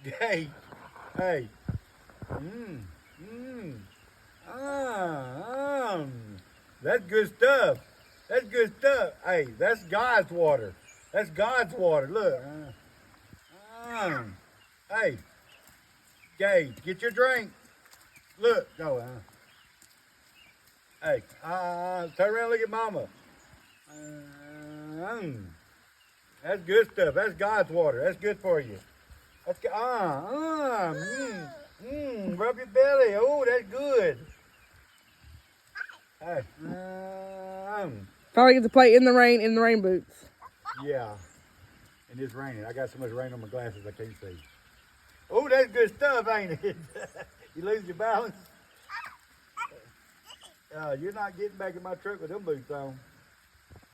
Hey, hey. Mmm, mmm. Ah, that's good stuff. That's good stuff. Hey, that's God's water. That's God's water. Look. Uh. Hey, Gabe, get your drink. Look, go. Hey, turn around and look at Mama. Mm, that's good stuff. That's God's water. That's good for you. That's good. Rub your belly. Oh, that's good. Hey, Finally get to play in the rain boots. yeah, and it's raining. I got so much rain on my glasses I can't see. Oh, that's good stuff, ain't it? You lose your balance. You're not getting back in my truck with them boots on.